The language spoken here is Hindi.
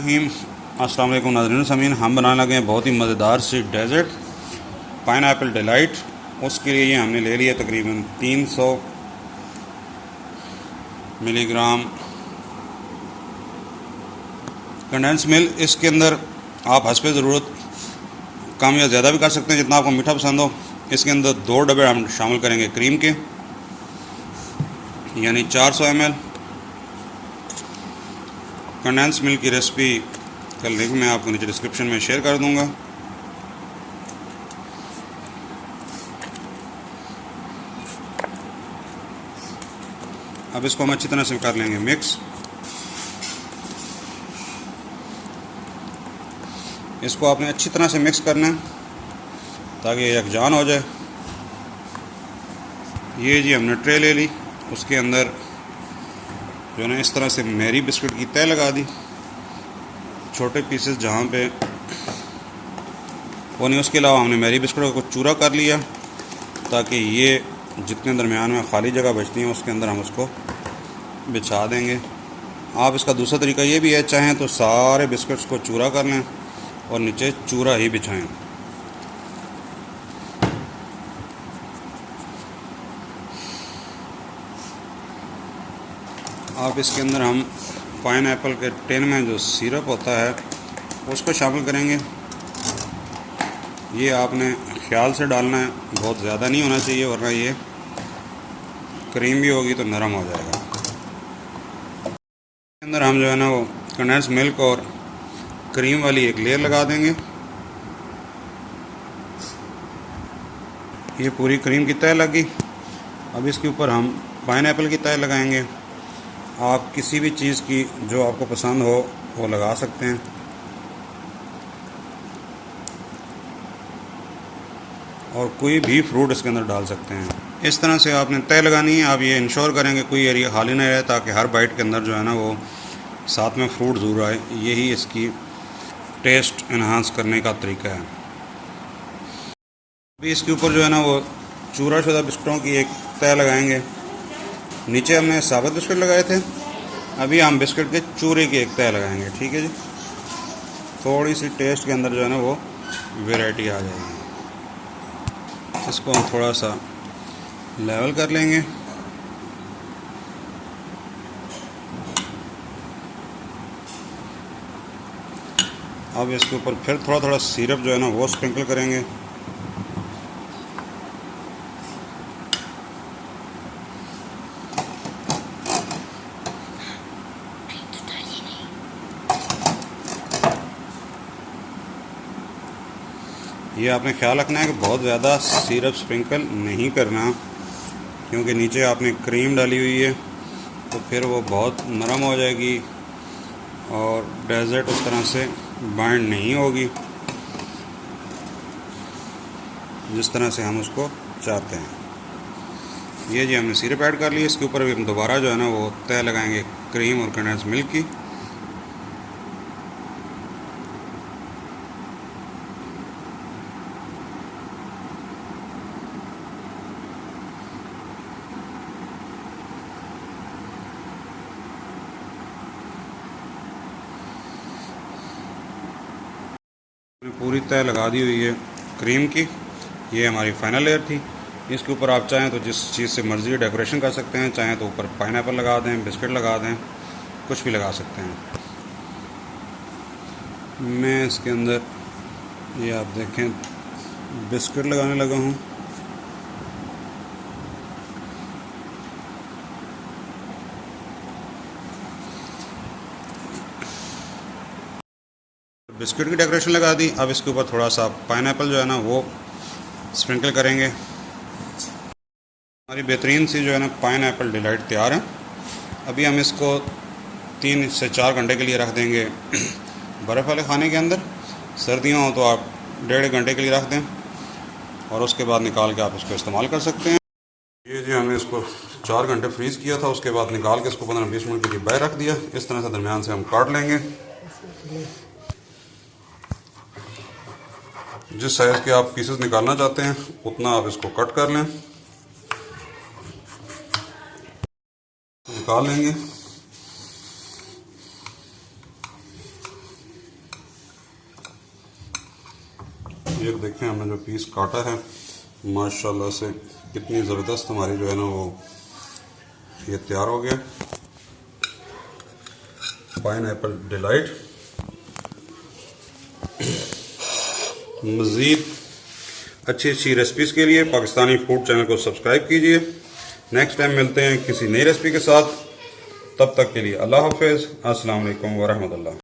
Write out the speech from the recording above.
रहीम। अस्सलाम वालेकुम नाज़रीन समीन। हम बनाने लगे हैं बहुत ही मज़ेदार सी डेज़र्ट पाइनएप्पल डिलाइट। उसके लिए हमने ले लिया तकरीबन 300 मिलीग्राम कंडेंस मिल्क। इसके अंदर आप हस्बे ज़रूरत कम या ज़्यादा भी कर सकते हैं जितना आपको मीठा पसंद हो। इसके अंदर 2 डब्बे हम शामिल करेंगे क्रीम के, यानी 400 ml। कंडेंस मिल्क की रेसिपी का लिंक मैं आपको नीचे डिस्क्रिप्शन में शेयर कर दूंगा। अब इसको हम अच्छी तरह से कर लेंगे मिक्स। इसको आपने अच्छी तरह से मिक्स करना है ताकि यकजान हो जाए। ये जी हमने ट्रे ले ली, उसके अंदर जो है इस तरह से मैरी बिस्किट की तह लगा दी, छोटे पीसेस जहाँ पे वो नहीं। उसके अलावा हमने मैरी बिस्किट को चूरा कर लिया ताकि ये जितने दरमियान में खाली जगह बचती है उसके अंदर हम उसको बिछा देंगे। आप इसका दूसरा तरीका ये भी है, चाहें तो सारे बिस्किट्स को चूरा कर लें और नीचे चूरा ही बिछाएं। आप इसके अंदर हम पाइनएप्पल के टिन में जो सिरप होता है उसको शामिल करेंगे। ये आपने ख्याल से डालना है, बहुत ज़्यादा नहीं होना चाहिए वरना ये क्रीम भी होगी तो नरम हो जाएगा। इसके अंदर हम जो है ना वो कंडेंस मिल्क और क्रीम वाली एक लेयर लगा देंगे। ये पूरी क्रीम की तह लगी। अब इसके ऊपर हम पाइनएप्पल की तह लगाएंगे। आप किसी भी चीज़ की जो आपको पसंद हो वो लगा सकते हैं। और कोई भी फ्रूट इसके अंदर डाल सकते हैं। इस तरह से आपने तह लगानी है। आप ये इंश्योर करेंगे कोई एरिया खाली नहीं रहे ताकि हर बाइट के अंदर जो है ना वो साथ में फ्रूट ज़रूर आए। यही इसकी टेस्ट इन्हांस करने का तरीका है। अभी इसके ऊपर जो है ना वो चूरा शुदा बिस्कुटों की एक तह लगाएंगे। नीचे हमने साबुत बिस्किट लगाए थे, अभी हम बिस्किट के चूरे की एक तह लगाएंगे। ठीक है जी, थोड़ी सी टेस्ट के अंदर जो है ना वो वैरायटी आ जाएगी। इसको हम थोड़ा सा लेवल कर लेंगे। अब इसके ऊपर फिर थोड़ा थोड़ा सिरप जो है ना वो स्प्रिंकल करेंगे। ये आपने ख्याल रखना है कि बहुत ज़्यादा सिरप स्प्रिंकल नहीं करना, क्योंकि नीचे आपने क्रीम डाली हुई है तो फिर वो बहुत नरम हो जाएगी और डेजर्ट उस तरह से बाइंड नहीं होगी जिस तरह से हम उसको चाहते हैं। ये जी हमने सिरप ऐड कर लिया। इसके ऊपर भी हम दोबारा जो है ना वो तह लगाएंगे क्रीम और कंडेंस मिल्क की। पूरी तह लगा दी हुई है क्रीम की। ये हमारी फाइनल लेयर थी। इसके ऊपर आप चाहें तो जिस चीज़ से मर्ज़ी डेकोरेशन कर सकते हैं। चाहें तो ऊपर पाइनएप्पल लगा दें, बिस्किट लगा दें, कुछ भी लगा सकते हैं। मैं इसके अंदर ये आप देखें बिस्किट लगाने लगा हूँ। बिस्किट की डेकोरेशन लगा दी। अब इसके ऊपर थोड़ा सा पाइनएप्पल जो है ना वो स्प्रिंकल करेंगे। हमारी बेहतरीन सी जो है ना पाइनएप्पल डिलाइट तैयार है। अभी हम इसको 3 से 4 घंटे के लिए रख देंगे बर्फ़ वाले खाने के अंदर। सर्दियाँ हो तो आप 1.5 घंटे के लिए रख दें और उसके बाद निकाल के आप इसको इस्तेमाल कर सकते हैं। ये जी हमने इसको 4 घंटे फ्रीज़ किया था, उसके बाद निकाल के इसको 15-20 मिनट के लिए बाहर रख दिया। इस तरह से दरमियान से हम काट लेंगे। जिस साइज़ के आप पीसेस निकालना चाहते हैं उतना आप इसको कट कर लें, निकाल लेंगे। ये देखें हमने जो पीस काटा है माशाल्लाह से कितनी ज़बरदस्त हमारी जो है ना वो ये तैयार हो गया पाइनएप्पल डिलाइट। मज़ीद अच्छी अच्छी रेसिपीज़ के लिए पाकिस्तानी फूड चैनल को सब्सक्राइब कीजिए। नेक्स्ट टाइम मिलते हैं किसी नई रेसिपी के साथ, तब तक के लिए अल्लाह हाफ़िज़। अस्सलाम वालेकुम व रहमतुल्लाह।